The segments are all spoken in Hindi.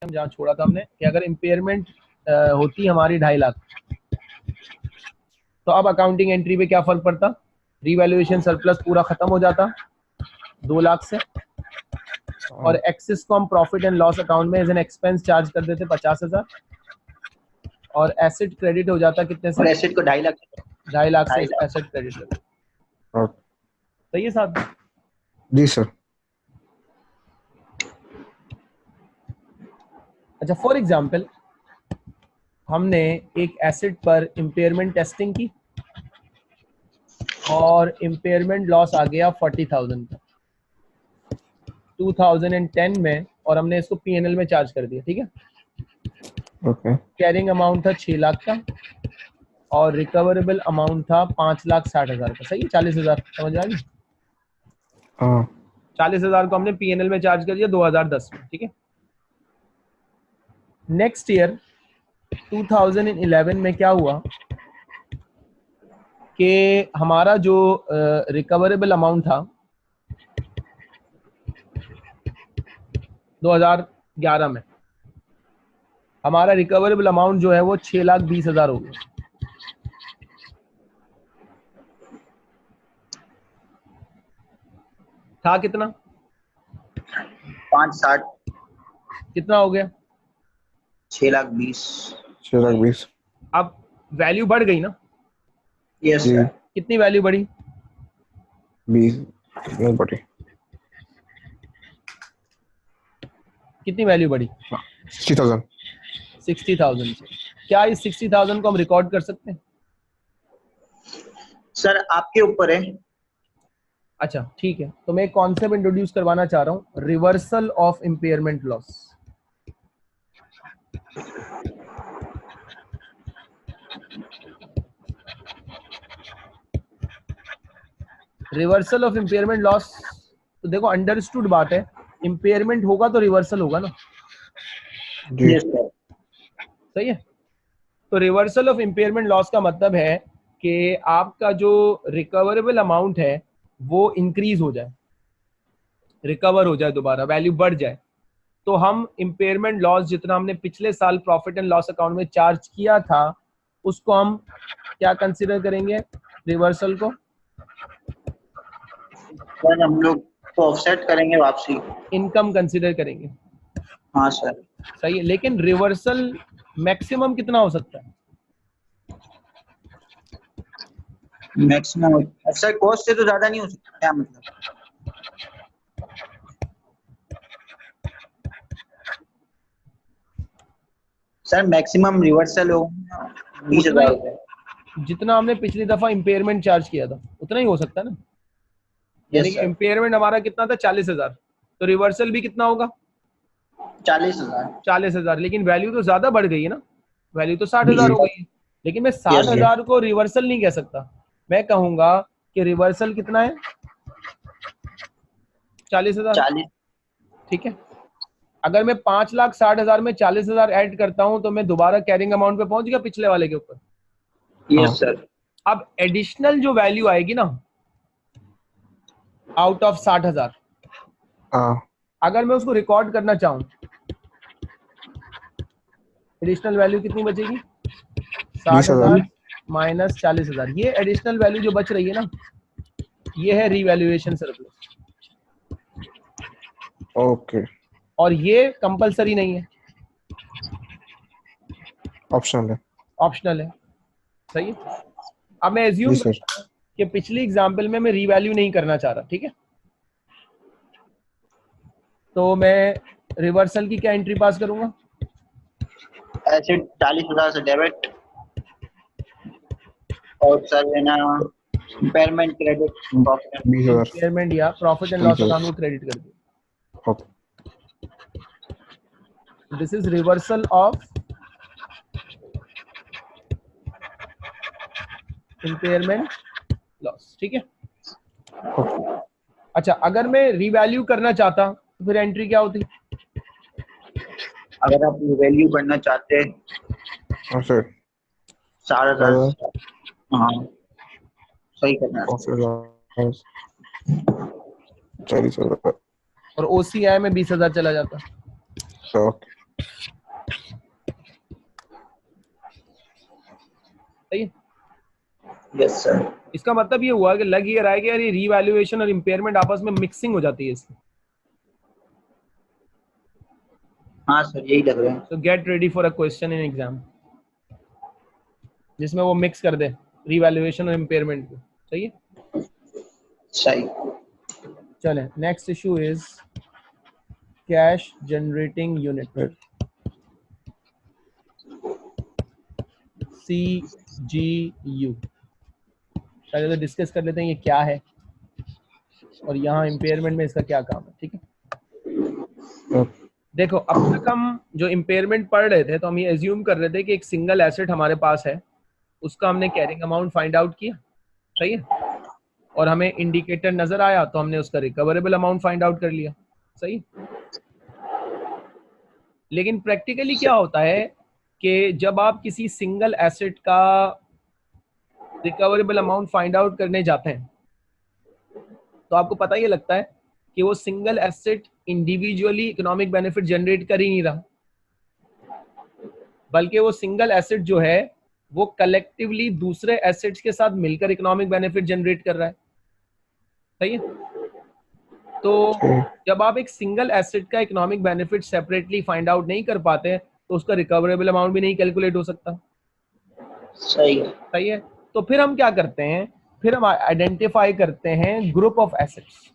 जहाँ छोड़ा था हमने कि अगर इम्पेयरमेंट होती हमारी 2.5 लाख, तो अब अकाउंटिंग एंट्री पे क्या फर्क पड़ता, रीवैल्यूएशन सरप्लस पूरा खत्म हो जाता 2 लाख से, और एक्सेस को हम प्रॉफिट एंड लॉस अकाउंट में एज एन एक्सपेंस चार्ज कर देते 50,000, और एसेट क्रेडिट हो जाता कितने से, और एसेट को 2.5 लाख 2.5 लाख से एसेट क्रेडिट कर देते। सही है साहब? जी सर। अच्छा, फॉर एग्जाम्पल हमने एक एसेट पर इम्पेयरमेंट टेस्टिंग की और इम्पेयरमेंट लॉस आ गया 40,000 का 2010 में, और हमने इसको पीएनएल में चार्ज कर दिया, ठीक है। ओके। कैरिंग अमाउंट था 6 लाख का और रिकवरेबल अमाउंट था 5,60,000 का। सही है, 40,000 समझ आ गई। हाँ 40,000 को हमने पीएनएल में चार्ज कर दिया 2010 में, ठीक है। नेक्स्ट ईयर 2011 में क्या हुआ कि हमारा जो रिकवरेबल अमाउंट था 2011 में, हमारा रिकवरेबल अमाउंट जो है वो 6,20,000 हो गया। था कितना? 560 कितना हो गया? 6,20,000। 6,20,000। अब वैल्यू बढ़ गई ना? यस जी। सर। कितनी वैल्यू बढ़ी? 20 बढ़ी। कितनी वैल्यू बढ़ी? 60,000। 60,000 से। क्या इस 60,000 को हम रिकॉर्ड कर सकते हैं? सर आपके ऊपर है। अच्छा ठीक है, तो मैं एक कॉन्सेप्ट इंट्रोड्यूस करवाना चाह रहा हूँ, reversal of impairment loss. Reversal of impairment loss, तो देखो अंडरस्टूड बात है, इम्पेयरमेंट होगा तो रिवर्सल होगा ना। जी। Yes sir. सही है। तो रिवर्सल ऑफ इम्पेयरमेंट लॉस का मतलब है कि आपका जो रिकवरेबल अमाउंट है वो इंक्रीज हो जाए, रिकवर हो जाए, दोबारा वैल्यू बढ़ जाए, तो हम इम्पेयरमेंट लॉस जितना हमने पिछले साल प्रॉफिट एंड लॉस अकाउंट में चार्ज किया था उसको हम क्या कंसीडर करेंगे? रिवर्सल को। सर हम लोग तो ऑफसेट करेंगे वापसी। इनकम कंसीडर करेंगे। हाँ सर। सही है, लेकिन रिवर्सल मैक्सिमम कितना हो सकता है? मैक्सिमम सर कॉस्ट से तो ज्यादा नहीं हो सकता, क्या मतलब? सर मैक्सिमम रिवर्सल हो 20,000 रुपए। जितना हमने पिछली दफा इम्पेयरमेंट चार्ज किया था उतना ही हो सकता है ना। यानी कि इम्पेयरमेंट हमारा कितना था? 40,000, तो रिवर्सल भी कितना होगा? 40,000। 40,000, लेकिन वैल्यू तो ज्यादा बढ़ गई है ना, वैल्यू तो 60,000 हो गई है। लेकिन मैं 60,000 को रिवर्सल नहीं कह सकता, मैं कहूंगा कि रिवर्सल कितना है? 40,000। ठीक है। अगर मैं 5,60,000 में 40,000 ऐड करता हूं तो मैं दोबारा कैरिंग अमाउंट पे पहुंच गया पिछले वाले के ऊपर। Yes sir. अब एडिशनल जो वैल्यू आएगी ना आउट ऑफ 60,000, अगर मैं उसको रिकॉर्ड करना चाहूं, एडिशनल वैल्यू कितनी बचेगी? 60,000 माइनस 40,000। ये एडिशनल वैल्यू जो बच रही है ना, ये है रीवैल्यूएशन सरप्लस। ओके। और ये कंपलसरी नहीं है, ऑप्शनल है। ऑप्शनल है। सही है। अब मैं एज्यूम करता हूं कि पिछली एग्जांपल में मैं रीवैल्यू नहीं करना चाह रहा, ठीक है, तो मैं रिवर्सल की क्या एंट्री पास करूंगा? ऐसे 40,000 से डेबिट और सर है ना इम्पेयरमेंट क्रेडिट प्रॉफिट 20,000। इम्पेयरमेंट या प्रॉफिट एंड लॉस अकाउंट को क्रेडिट कर दिया। This is reversal of impairment loss, ठीक है। अच्छा, अगर मैं रीवैल्यू करना चाहता तो फिर एंट्री क्या होती? अगर आप वैल्यू करना चाहते हैं 4,000। हाँ सही करना है। 40,000 और ओसीआई में 20,000 चला जाता। Yes sir. इसका मतलब ये हुआ कि लग ये रहा है कि यार ये रीवैल्यूएशन और इम्पेयरमेंट आपस में मिक्सिंग हो जाती है इसकी। हाँ सर यही लग रहा है। तो get ready for a question in exam जिसमें वो मिक्स कर दे रीवैल्यूएशन और इम्पेयरमेंट को। सही है, सही। चले next issue is cash generating unit, CGU। पहले तो डिस्कस कर लेते हैं ये क्या है और यहाँ इम्पेयरमेंट में इसका क्या काम है। ठीक है, देखो अब तक हम जो इम्पेयरमेंट पढ़ रहे थे तो हम ये एज्यूम कर रहे थे कि एक सिंगल एसेट हमारे पास है, उसका हमने कैरिंग अमाउंट फाइंड आउट किया। सही है, और हमें इंडिकेटर नजर आया तो हमने उसका रिकवरेबल अमाउंट फाइंड आउट कर लिया। सही, लेकिन प्रैक्टिकली क्या होता है कि जब आप किसी सिंगल एसेट का रिकवरेबल अमाउंट फाइंड आउट करने जाते हैं तो आपको पता ही लगता है कि वो single asset individually economic benefit generate कर ही नहीं रहा, बल्कि वो सिंगल एसेट जो है वो कलेक्टिवली दूसरे एसेट्स के साथ मिलकर इकोनॉमिक बेनिफिट जनरेट कर रहा है। सही है, तो जब आप एक सिंगल एसेट का economic benefit separately find out नहीं कर पाते तो उसका रिकवरेबल अमाउंट भी नहीं कैलकुलेट हो सकता। सही। सही है, तो फिर हम क्या करते हैं, फिर हम आइडेंटिफाई करते हैं ग्रुप ऑफ एसेट्स।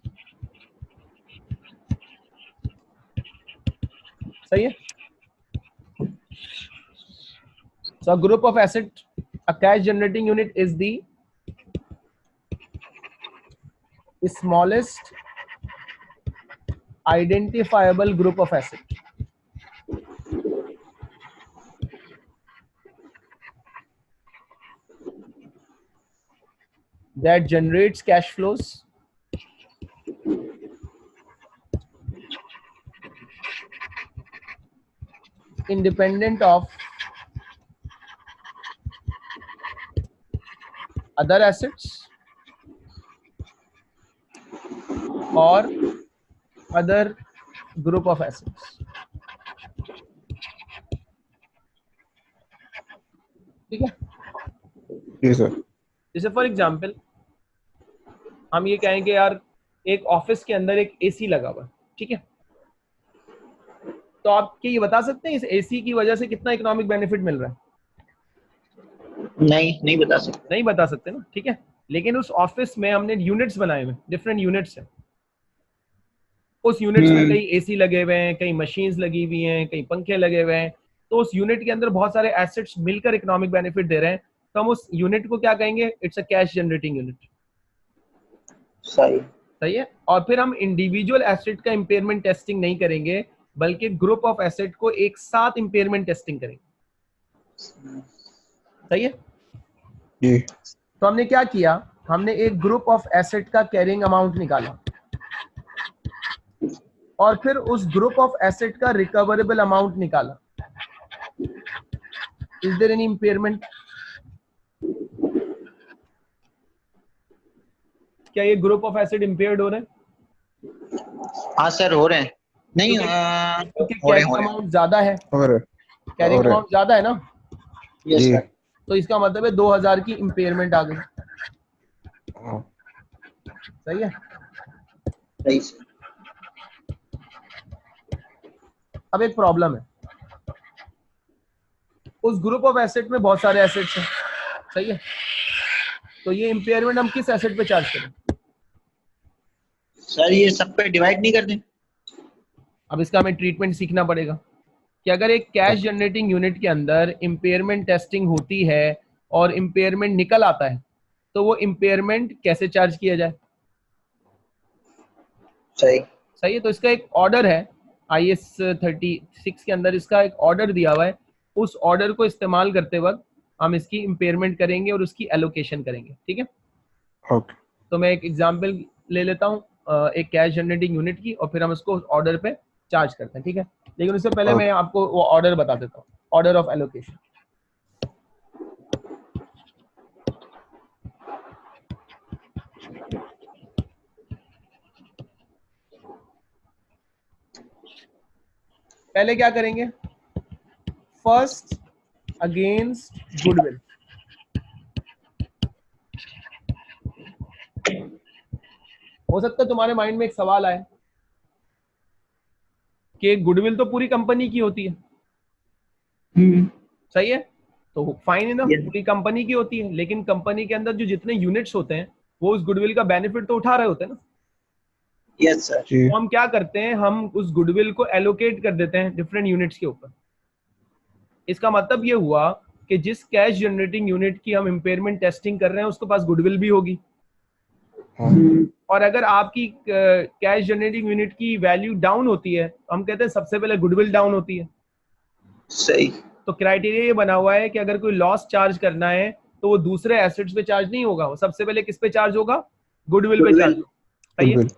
सही है, so a group of asset, a cash generating unit is the smallest identifiable group of asset that generates cash flows independent of other assets or other group of assets। ठीक है, जी सर। जैसे फॉर एग्जांपल हम ये कहेंगे यार एक ऑफिस के अंदर एक एसी लगा हुआ है। ठीक है, तो आप क्या ये बता सकते हैं इस एसी की वजह से कितना इकोनॉमिक बेनिफिट मिल रहा है? नहीं बता सकते। नहीं बता सकते ना। ठीक है, लेकिन उस ऑफिस में हमने यूनिट्स बनाए हुए, डिफरेंट यूनिट्स हैं। उस यूनिट्स में कई एसी लगे हुए हैं, कई मशीन्स लगी हुई हैं, कई पंखे लगे हुए हैं, तो उस यूनिट के अंदर बहुत सारे एसेट्स मिलकर इकोनॉमिक बेनिफिट दे रहे हैं, तो हम उस यूनिट को क्या कहेंगे? It's a cash generating unit. सही। सही है, और फिर हम इंडिविजुअल एसेट का इम्पेयरमेंट टेस्टिंग नहीं करेंगे बल्कि ग्रुप ऑफ एसेट को एक साथ इम्पेयरमेंट टेस्टिंग करेंगे। सही है, जी। तो हमने क्या किया, हमने एक ग्रुप ऑफ एसेट का कैरिंग अमाउंट निकाला और फिर उस ग्रुप ऑफ एसेट का रिकवरेबल अमाउंट निकाला। Is there any impairment? क्या ये ग्रुप ऑफ एसेट इम्पेयर्ड हो रहे हैं? हाँ सर हो रहे हैं। नहीं क्योंकि हो रहे कैरिंग अमाउंट ज्यादा है, और कैरिंग अमाउंट ज्यादा है ना, यस जी। सर। तो इसका मतलब है 2000 की इम्पेयरमेंट आ गई। सही है, सही। अब एक प्रॉब्लम है, उस ग्रुप ऑफ एसेट में बहुत सारे एसेट्स हैं। सही है, तो ये इम्पेयरमेंट हम किस एसेट पे चार्ज करें? सर ये सब पे डिवाइड नहीं कर दें? अब इसका हमें ट्रीटमेंट सीखना पड़ेगा कि अगर एक कैश जनरेटिंग यूनिट के अंदर इम्पेयरमेंट टेस्टिंग होती है और इम्पेयरमेंट निकल आता है तो वो इम्पेयरमेंट कैसे चार्ज किया जाए। सही। सही है, तो इसका एक ऑर्डर है IS 36 के अंदर, इसका एक ऑर्डर दिया हुआ है। उस ऑर्डर को इस्तेमाल करते वक्त हम इसकी इम्पेयरमेंट करेंगे और उसकी एलोकेशन करेंगे। ठीक है, ओके। तो मैं एक एग्जांपल ले लेता हूँ एक कैश जनरेटिंग यूनिट की, और फिर हम इसको ऑर्डर पे चार्ज करते हैं। ठीक है, लेकिन उससे पहले मैं आपको वो ऑर्डर बता देता हूँ, ऑर्डर ऑफ एलोकेशन। पहले क्या करेंगे, फर्स्ट अगेंस्ट गुडविल। हो सकता है तुम्हारे माइंड में एक सवाल आए कि गुडविल तो पूरी कंपनी की होती है, सही है, तो फाइन इनफ, Yes. पूरी कंपनी की होती है, लेकिन कंपनी के अंदर जो जितने यूनिट्स होते हैं वो उस गुडविल का बेनिफिट तो उठा रहे होते हैं ना। Yes sir. जी तो हम क्या करते हैं, हम उस गुडविल को एलोकेट कर देते हैं डिफरेंट यूनिट्स के ऊपर। इसका मतलब ये हुआ कि जिस कैश जनरेटिंग यूनिट की हम इम्पेयरमेंट टेस्टिंग कर रहे हैं उसके पास गुडविल भी होगी, और अगर आपकी कैश जनरेटिंग यूनिट की वैल्यू डाउन होती है तो हम कहते हैं सबसे पहले गुडविल डाउन होती है। सही। तो क्राइटेरिया ये बना हुआ है कि अगर कोई लॉस चार्ज करना है तो वो दूसरे एसेट्स पे चार्ज नहीं होगा, वो सबसे पहले किस पे चार्ज होगा, गुडविल पे चार्ज होगा, सही है। गुडविल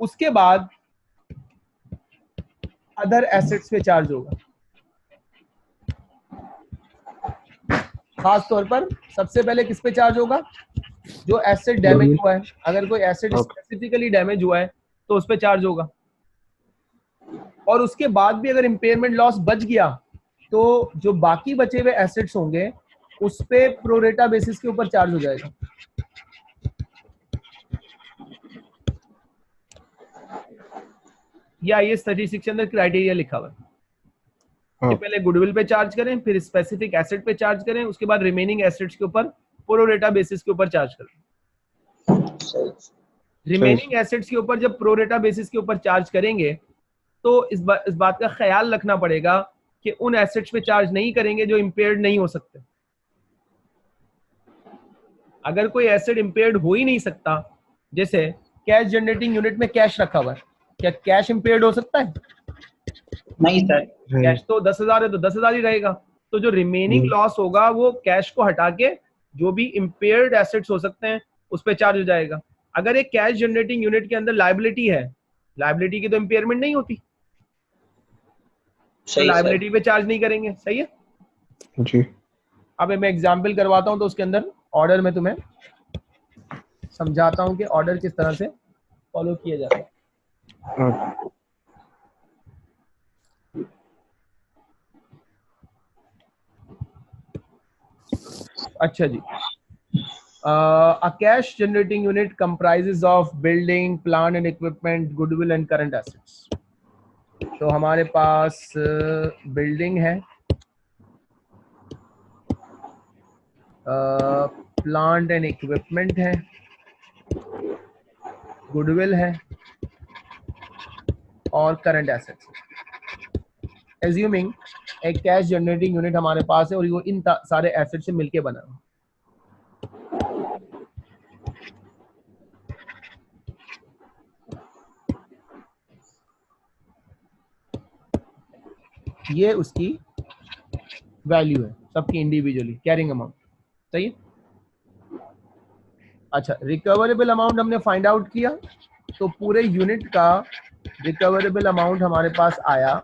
उसके बाद अदर एसेट्स पे चार्ज होगा। खास तौर पर सबसे पहले किस पे चार्ज होगा, जो एसेट डैमेज हुआ है, अगर कोई एसेट Okay. स्पेसिफिकली डैमेज हुआ है तो उस पे चार्ज होगा। और उसके बाद भी अगर इम्पेयरमेंट लॉस बच गया तो जो बाकी बचे हुए एसेट्स होंगे उस पे प्रोरेटा बेसिस के ऊपर चार्ज हो जाएगा। या ये 36 के अंदर क्राइटेरिया लिखा हुआ है कि पहले गुडविल पे चार्ज करें, फिर स्पेसिफिक एसेट पे चार्ज करें, उसके बाद रिमेनिंग एसेट्स के ऊपर प्रोरेटा बेसिस के ऊपर चार्ज करें। रिमेनिंग एसेट्स के ऊपर जब प्रोरेटा बेसिस के ऊपर चार्ज करेंगे तो इस बात का ख्याल रखना पड़ेगा कि उन एसेट्स पे चार्ज नहीं करेंगे जो इम्पेयर्ड नहीं हो सकते। अगर कोई एसेट इम्पेयर्ड हो ही नहीं सकता, जैसे कैश जनरेटिंग यूनिट में कैश रखा हुआ है, क्या कैश इम्पेयर्ड हो सकता है? नहीं सर। कैश तो 10,000 है तो 10,000 ही रहेगा। तो जो रिमेनिंग लॉस होगा वो कैश को हटा के जो भी इम्पेयर्ड एसेट्स हो सकते हैं उस पर चार्ज हो जाएगा। अगर एक कैश जनरेटिंग यूनिट के अंदर लायबिलिटी है, लायबिलिटी की तो इम्पेयरमेंट नहीं होती, तो लायबिलिटी पे चार्ज नहीं करेंगे, सही है। जी अब मैं एग्जांपल करवाता हूं तो उसके अंदर ऑर्डर में तुम्हें समझाता हूं कि ऑर्डर किस तरह से फॉलो किया जाता है। Okay. अच्छा जी, a cash generating unit comprises of building, plant and equipment, goodwill and current assets. तो हमारे पास बिल्डिंग है, प्लांट एंड इक्विपमेंट है, गुडविल है और करंट एसेट्स। एज्यूमिंग एक कैश जनरेटिंग यूनिट हमारे पास है और वो इन सारे एसेट से मिलके बना है। ये उसकी वैल्यू है सबकी इंडिविजुअली, कैरिंग अमाउंट, सही है। अच्छा, रिकवरेबल अमाउंट हमने फाइंड आउट किया तो पूरे यूनिट का रिकवरेबल अमाउंट हमारे पास आया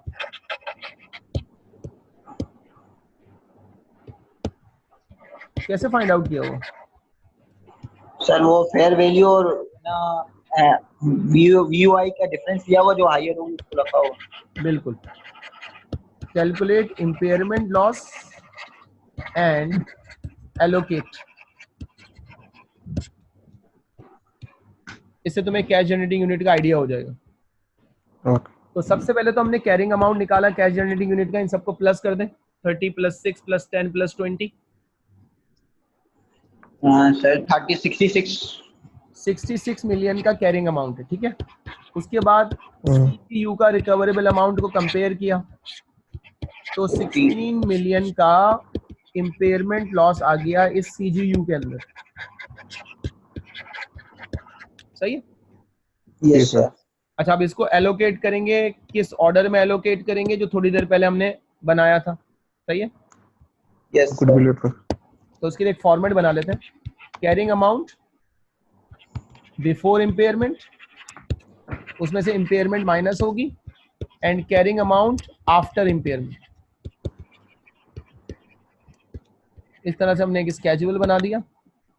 कैसे फाइंड आउट किया वो सर? वो फेयर वैल्यू और ना वीयूआई का डिफरेंस दिया हुआ जो हायर होगी उसको रखा हुआ। बिल्कुल, calculate impairment loss and allocate. इससे तुम्हें कैश जनरेटिंग यूनिट का आइडिया हो जाएगा। Okay. तो सबसे पहले तो हमने कैरिंग अमाउंट निकाला कैश जनरेटिंग यूनिट का, इन सबको प्लस कर दें, 30 + 6 + 10 + 20, सर 66 मिलियन का कैरिंग अमाउंट है, ठीक है। उसके बाद सीपीयू का रिकवरेबल अमाउंट को कंपेयर किया तो 16 मिलियन का इम्पेयरमेंट लॉस आ गया इस सीजीयू के अंदर, सही है। Yes sir. अच्छा, अब इसको एलोकेट करेंगे, किस ऑर्डर में एलोकेट करेंगे जो थोड़ी देर पहले हमने बनाया था, सही है। यस गुडविल पर तो उसके लिए एक फॉर्मेट बना लेते हैं, कैरिंग अमाउंट बिफोर इम्पेयरमेंट, उसमें से इम्पेयरमेंट माइनस होगी, and carrying amount after impairment. इस तरह से हमने एक स्केड्यूल बना दिया।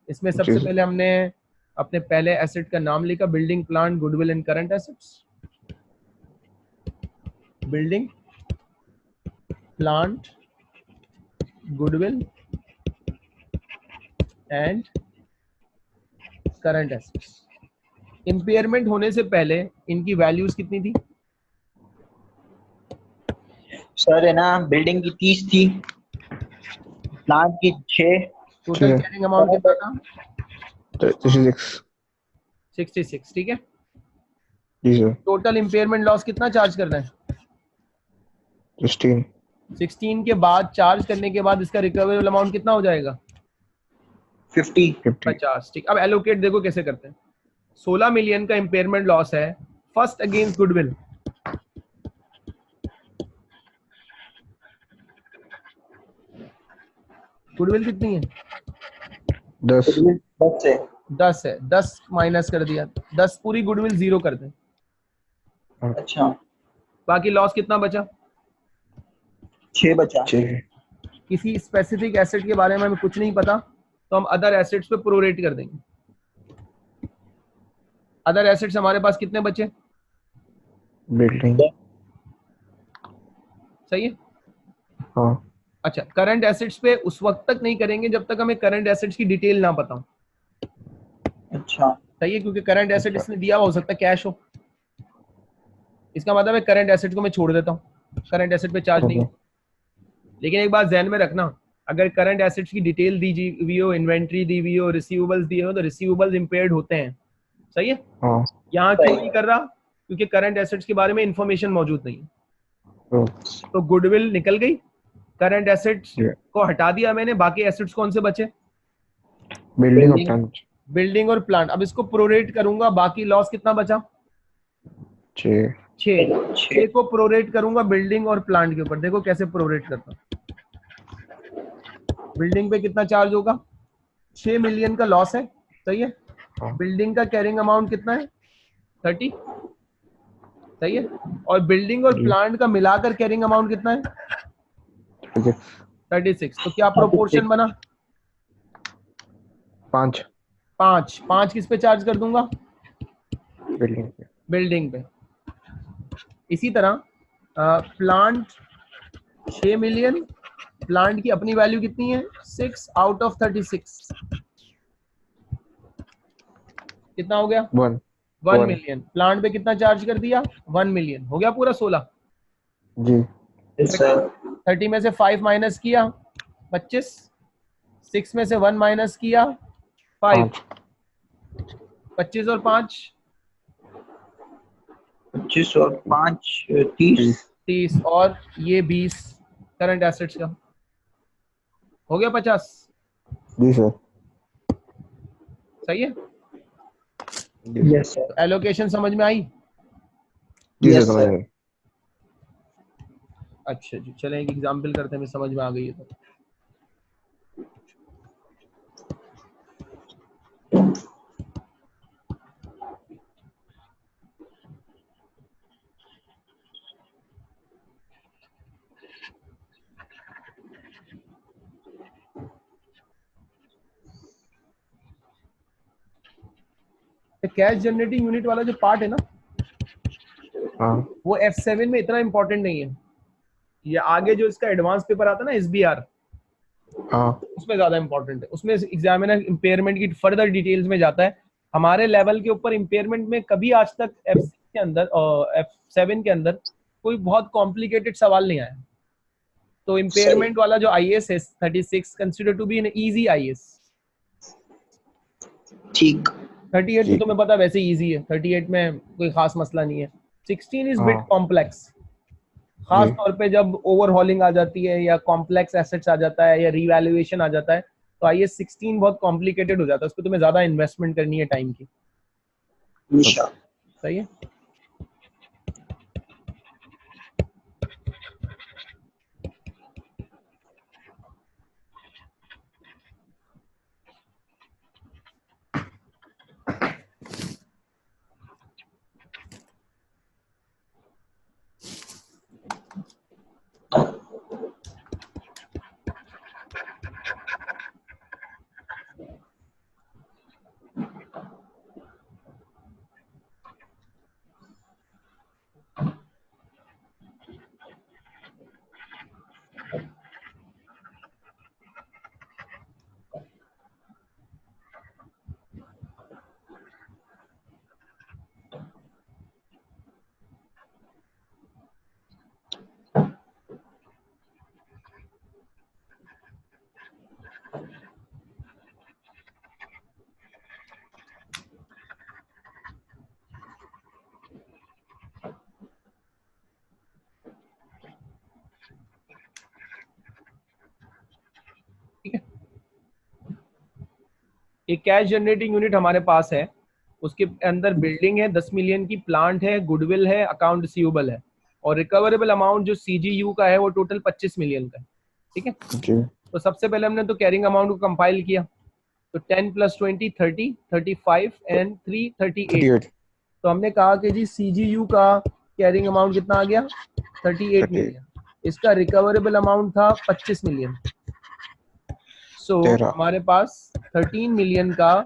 इसमें सबसे पहले हमने अपने पहले एसेट का नाम लिखा, building, plant, goodwill and current assets. Building, plant, goodwill and current assets, impairment होने से पहले इनकी वैल्यूज कितनी थी? सर है ना, बिल्डिंग की 30 थी, प्लांट की 6, टोटल ठीक है। कैरिंग अमाउंट कितना था? 36। 66, ठीक है। जी सर। टोटल इम्पेयरमेंट लॉस कितना चार्ज करना है? 16। 16 के बाद चार्ज करने के बाद इसका रिकवरेबल अमाउंट कितना हो जाएगा? 50। 50। 50, ठीक। अब एलोकेट देखो कैसे करते हैं। 16 मिलियन का इम्पेयरमेंट लॉस है, फर्स्ट अगेंस्ट गुडविल। गुडविल कितनी है? 10। 10 से 10 है, 10 माइनस कर दिया, 10 पूरी गुडविल जीरो कर दे। अच्छा, बाकी लॉस कितना बचा? 6 बचा। 6। किसी स्पेसिफिक एसेट के बारे में हमें कुछ नहीं पता, तो हम अदर एसेट्स पे प्रोरेट कर देंगे। अदर एसेट्स हमारे पास कितने बचे? बिल्डिंग। सही है। हाँ। अच्छा, करंट एसेट्स पे उस वक्त तक नहीं करेंगे जब तक हमें करंट एसेट्स की डिटेल ना पता हो। अच्छा, सही है, क्योंकि करंट एसेट अच्छा। इसने दिया हुआ हो सकता है कैश हो। इसका मतलब है करंट एसेट को मैं छोड़ देता हूँ, करंट एसेट पे चार्ज नहीं ओके। है। लेकिन एक बात ध्यान में रखना, अगर करंट एसेट्स की डिटेल दी हुई हो, इन्वेंट्री दी हुई हो, रिसीवेबल्स दिए हो, तो रिसीवेबल्स इम्पेयर्ड होते हैं। सही है। हाँ। यहाँ क्यों सही। नहीं कर रहा? क्योंकि करंट एसेट्स के बारे में इंफॉर्मेशन मौजूद नहीं है। तो तो गुडविल निकल गई, करंट एसेट्स ये को हटा दिया मैंने, बाकी एसेट्स कौन से बचे? बिल्डिंग और प्लांट। बिल्डिंग और प्लांट। अब इसको प्रोरेट करूंगा, बाकी लॉस कितना बचा? 6। 6। 6 6। को प्रोरेट करूंगा बिल्डिंग और प्लांट के ऊपर। देखो कैसे प्रोरेट करता हूं। बिल्डिंग पे कितना चार्ज होगा? 6 मिलियन का लॉस है, सही है। हाँ। बिल्डिंग का कैरिंग अमाउंट कितना है? 30, सही है। और बिल्डिंग और जी। प्लांट का मिलाकर कैरिंग अमाउंट कितना है? 36। 36। तो क्या प्रोपोर्शन बना? 5। 5। 5 किस पे चार्ज कर दूंगा? बिल्डिंग पे। बिल्डिंग पे। इसी तरह प्लांट 6 मिलियन, प्लांट की अपनी वैल्यू कितनी है? 6 आउट ऑफ 36, कितना हो गया? 1। 1 1। मिलियन। प्लांट पे कितना चार्ज कर दिया? 1 मिलियन। हो गया पूरा 16। जी। सर 30 में से 5 माइनस किया 25, 6 में से 1 माइनस किया 5, 5। 25 और 5 25 और 5 30। 30, और ये 20 करंट एसेट्स का। हो गया 50। जी सर। सही है। जी सर। Yes sir. तो एलोकेशन समझ में आई? जी सर यस समझ सर। गए। अच्छा जी, चलें एक एग्जांपल करते हैं, समझ में आ गई है तो। कैश जनरेटिंग यूनिट वाला जो पार्ट है ना, हाँ। वो F7 में इतना इंपॉर्टेंट नहीं है। ये आगे जो इसका एडवांस पेपर आता है ना, SBR, हाँ। उसमें ज्यादा इंपॉर्टेंट है। उसमें एग्जामिनर इंपेयरमेंट की फर्दर डिटेल्स में जाता है। हमारे लेवल के ऊपर इंपेयरमेंट में कभी आज तक F6 के अंदर और F7 के अंदर कोई बहुत कॉम्प्लिकेटेड सवाल नहीं आया। तो सही। इंपेयरमेंट वाला जो IAS है 36 consider to be an easy IAS। ठीक। 38 तो ठीक तुम्हें है। पता वैसे इजी है, 38 में कोई खास मसला नहीं है। 16 इज बिट हाँ। कॉम्प्लेक्स, जी। खास तौर पे जब ओवरहॉलिंग आ जाती है या कॉम्प्लेक्स एसेट्स आ जाता है या रीवैल्यूएशन आ जाता है, तो IAS 16 बहुत कॉम्प्लिकेटेड हो जाता है, उस पर तुम्हें ज्यादा इन्वेस्टमेंट करनी है टाइम की। निशा। सही है। एक कैश जनरेटिंग यूनिट हमारे पास है, उसके अंदर बिल्डिंग है 10 मिलियन की, प्लांट है, गुडविल है, अकाउंट रिसीवेबल है, और रिकवरेबल अमाउंट जो CGU का है वो टोटल 25 मिलियन का है। ठीक है, जी तो सबसे पहले हमने तो कैरिंग अमाउंट को कंपाइल किया, तो 10 + 20 30, 35 एंड 3 38। 38 तो हमने कहा कि जी CGU का कैरिंग अमाउंट कितना आ गया, 38 38 मिलियन। इसका रिकवरेबल अमाउंट था 25 मिलियन। सो 13 हमारे पास 13 मिलियन का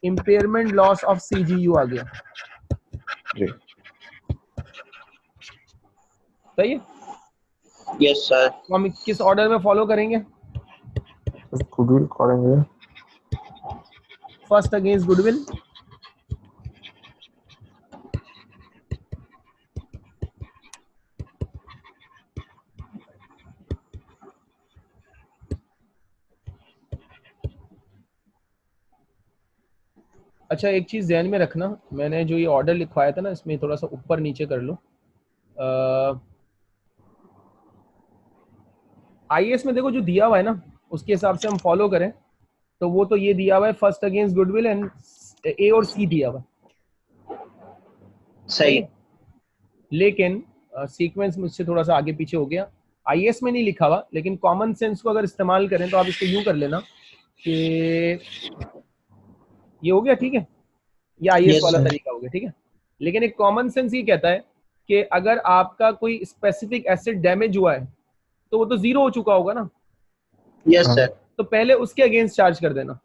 इम्पेयरमेंट लॉस ऑफ CGU आ गया। जी सही है, यस सर। तो हम किस ऑर्डर में फॉलो करेंगे? गुडविल करेंगे। फर्स्ट अगेंस्ट गुडविल, अच्छा एक चीज ध्यान में रखना, मैंने जो ये ऑर्डर लिखवाया था ना, इसमें थोड़ा सा ऊपर नीचे कर लो। IAS में देखो जो दिया हुआ है ना, उसके हिसाब से हम फॉलो करें, तो वो तो ये दिया हुआ है first against goodwill and A और C दिया हुआ है। सही। लेकिन सीक्वेंस मुझसे थोड़ा सा आगे पीछे हो गया, IAS में नहीं लिखा हुआ, लेकिन कॉमन सेंस को अगर इस्तेमाल करें तो आप इसको यूं कर लेना कि ये हो गया, ठीक है, ये IAS यस वाला सर। तरीका हो गया, ठीक है। लेकिन एक कॉमन सेंस ये कहता है कि अगर आपका कोई स्पेसिफिक एसेट डैमेज हुआ है तो वो तो जीरो हो चुका होगा ना, यस हाँ सर। तो पहले उसके अगेंस्ट चार्ज कर देना।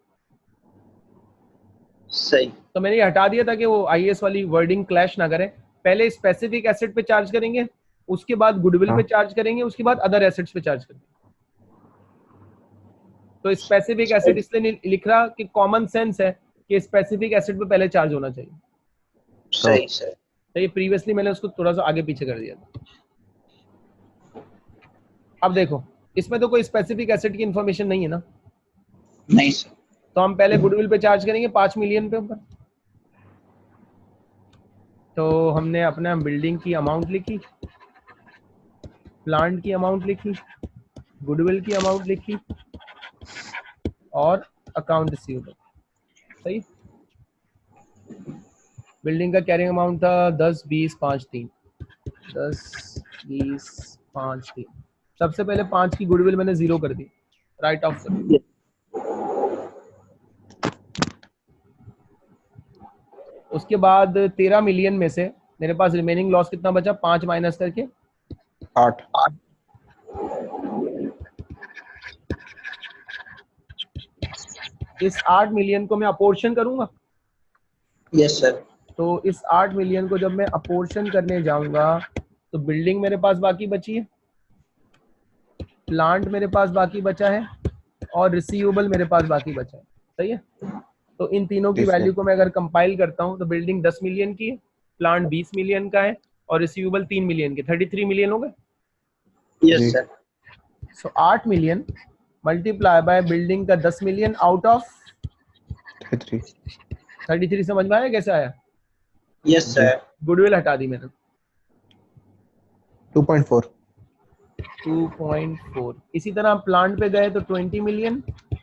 सही। तो मैंने ये हटा दिया था कि वो IAS वाली वर्डिंग क्लैश ना करे, पहले स्पेसिफिक एसेट पे चार्ज करेंगे, उसके बाद गुडविल पे हाँ चार्ज करेंगे, उसके बाद अदर एसेट्स पे चार्ज करेंगे। तो स्पेसिफिक एसेट इसलिए नहीं लिख रहा कि कॉमन सेंस है कि स्पेसिफिक एसेट पे पहले चार्ज होना चाहिए। सही सर। तो ये प्रीवियसली मैंने उसको थोड़ा सा आगे पीछे कर दिया था। अब देखो इसमें तो कोई स्पेसिफिक एसेट की इंफॉर्मेशन नहीं है ना, नहीं सर। तो हम पहले गुडविल पे चार्ज करेंगे 5 मिलियन पे ऊपर। तो हमने अपना बिल्डिंग की अमाउंट लिखी, प्लांट की अमाउंट लिखी, गुडविल की अमाउंट लिखी, और अकाउंट रिसीवेबल। सही, बिल्डिंग का कैरिंग अमाउंट था 10 20 5 3, 10 20 5 3। सबसे पहले 5 की गुडविल मैंने 0 कर दी, राइट ऑफ कर दी। उसके बाद 13 मिलियन में से मेरे पास रिमेनिंग लॉस कितना बचा, 5 माइनस करके 8 इस 8 मिलियन को मैं अपोर्शन करूंगा। Yes sir. तो इस 8 मिलियन को जब मैं अपोर्शन करने जाऊंगा तो बिल्डिंग मेरे पास बाकी बची है, प्लांट मेरे पास बाकी बचा है, और रिसीवेबल मेरे पास बाकी बचा है। सही है, तो इन तीनों की जी सर वैल्यू को मैं अगर कंपाइल करता हूं तो बिल्डिंग 10 मिलियन की है, प्लांट 20 मिलियन का है, और रिसीवेबल 3 मिलियन के, 33 मिलियन हो गए। यस जी sir. So 8 million multiply by building का 10 मिलियन आउट ऑफ 33 33। समझ में आया कैसे आया? यस जी सर। गुडविल हटा दी मैंने, 2.4 2.4। इसी तरह प्लांट पे गए तो 20 million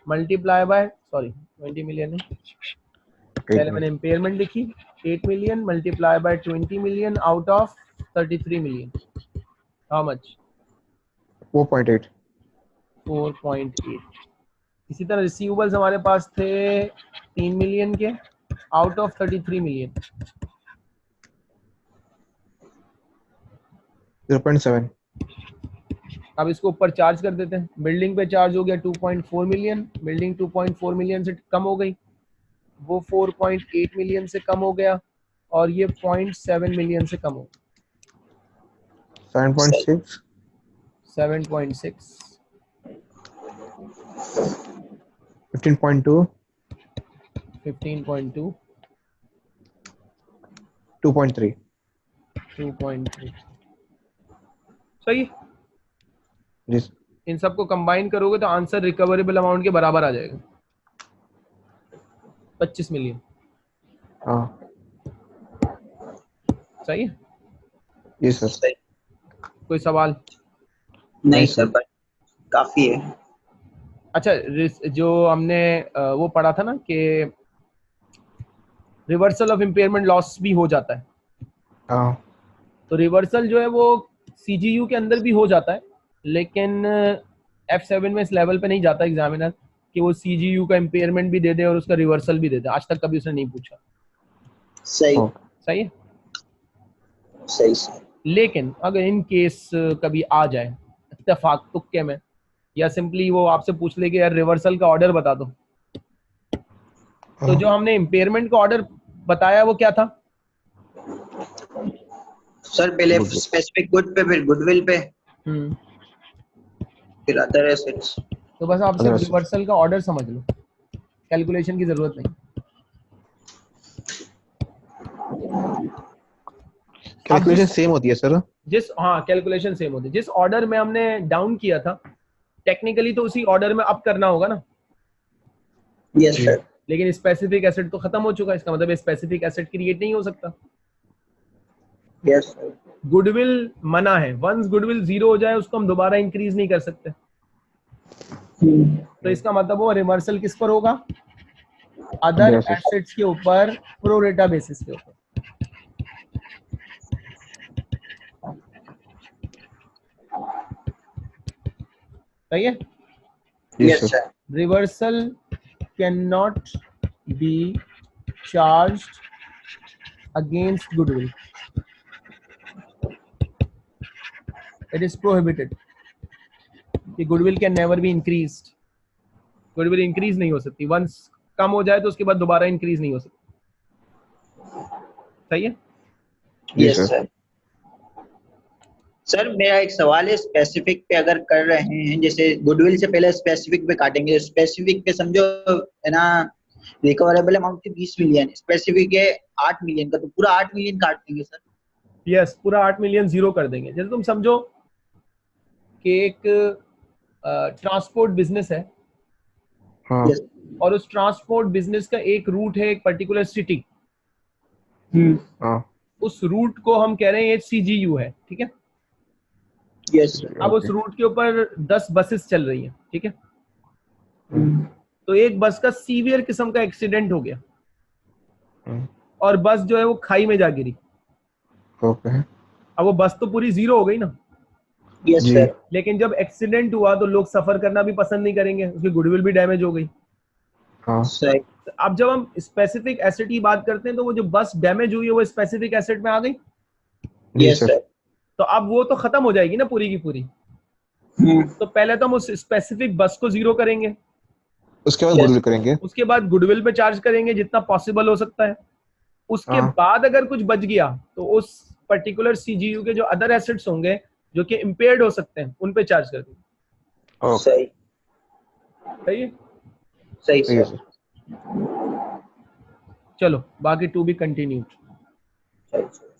multiply bye, sorry 20 million है, 8 पहले मैंने में इम्पेयरमेंट लिखी, 8 million multiply bye 20 million out of 33 million, how much? 4.8 4.8। इसी तरह रिसीवेबल्स हमारे पास थे 3 मिलियन के आउट ऑफ 33 मिलियन, 0.7 अब इसको ऊपर चार्ज कर देते हैं। बिल्डिंग पे चार्ज हो गया 2.4 मिलियन, बिल्डिंग 2.4 मिलियन से कम हो गई, वो 4.8 मिलियन से कम हो गया, और ये 0.7 मिलियन से कम हो गया, 7.6 7.6, 15.2 15.2, 2.3 2.3। सही, जी इन सबको कंबाइन करोगे तो आंसर रिकवरेबल अमाउंट के बराबर आ जाएगा, 25 मिलियन। हाँ सही है, जी सर सही। कोई सवाल? नहीं नहीं सर, सर बट काफी है। अच्छा, जो हमने वो पढ़ा था ना कि रिवर्सल ऑफ इम्पेयरमेंट लॉस भी हो जाता है, हाँ तो रिवर्सल जो है वो सीजीयू के अंदर भी हो जाता है, लेकिन F7 में इस लेवल पे नहीं जाता एग्जामिनर कि वो सीजीयू का इम्पेयरमेंट भी दे दे और उसका रिवर्सल भी दे दे। आज तक कभी उसने नहीं पूछा। सही सही है। सही सही। लेकिन अगर इन केस कभी आ जाए इत्तेफाक तुक्के में, या सिंपली वो आपसे पूछ ले कि यार रिवर्सल का ऑर्डर बता दो, तो जो हमने इम्पेयरमेंट का ऑर्डर बताया वो क्या था? सर पहले स्पेसिफिक गुड पे, फिर गुडविल पे, फिर अदर एसेट्स। तो बस आप सिर्फ रिवर्सल का ऑर्डर समझ लो, कैलकुलेशन की जरूरत नहीं। कैलकुलेशन सेम होती है सर? हाँ, कैलकुलेशन सेम होती है। जिस ऑर्डर में हमने डाउन किया था टेक्निकली तो उसी ऑर्डर में अप करना होगा ना। Yes sir. लेकिन स्पेसिफिक एसेट तो खत्म हो चुका है, इसका मतलब स्पेसिफिक एसेट क्रिएट नहीं हो सकता। Yes sir. गुडविल मना है, वंस गुडविल 0 हो जाए उसको हम दोबारा इंक्रीज नहीं कर सकते। तो इसका मतलब वो रिवर्सल किस पर होगा? अदर एसेट्स के ऊपर, प्रोरेटा बेसिस के ऊपर। सही है। Yes sir. Reversal can not be charged against goodwill, it is prohibited. कि goodwill can never be increased, goodwill increase नहीं हो सकती। वंस कम हो जाए तो उसके बाद दोबारा इंक्रीज नहीं हो सकती। सही है। Yes sir. सर मेरा एक सवाल है, स्पेसिफिक पे अगर कर रहे हैं, जैसे गुडविल से पहले स्पेसिफिक पे काटेंगे, स्पेसिफिक पे समझो है ना रिकवरेबल अमाउंट थी 20 मिलियन, स्पेसिफिक है 8 मिलियन का, तो पूरा 8 मिलियन काट देंगे सर? यस, पूरा 8 मिलियन जीरो कर देंगे। जैसे तुम समझो कि एक ट्रांसपोर्ट बिजनेस है, हाँ यस। और उस ट्रांसपोर्ट बिजनेस का एक रूट है एक पर्टिकुलर सिटी। हाँ उस रूट को हम कह रहे हैं ये सीजीयू है, ठीक है। यस अब उस रूट के ऊपर 10 बसेस चल रही हैं, ठीक है। तो एक बस का सीवियर किस्म का एक्सीडेंट हो गया और बस जो है वो खाई में जा गिरी। ओके अब वो बस तो पूरी जीरो हो गई ना। Yes sir. लेकिन जब एक्सीडेंट हुआ तो लोग सफर करना भी पसंद नहीं करेंगे, उसकी गुडविल भी डैमेज हो गई। हाँ सही। अब जब हम स्पेसिफिक एसेट की बात करते हैं तो वो जो बस डैमेज हुई है वो स्पेसिफिक एसेट में आ गई। Yes sir. तो अब वो तो खत्म हो जाएगी ना पूरी की पूरी। तो पहले तो हम उस स्पेसिफिक बस को जीरो करेंगे, उसके बाद गुडविल करेंगे। उसके बाद गुडविल पे चार्ज करेंगे जितना पॉसिबल हो सकता है। उसके बाद अगर कुछ बच गया तो उस पर्टिकुलर सीजीयू के जो अदर एसेट्स होंगे जो कि इम्पेयर्ड हो सकते हैं उन पे चार्ज कर देंगे। सही सही है। सही सर। चलो बाकी टू बी कंटिन्यूड। सही सर।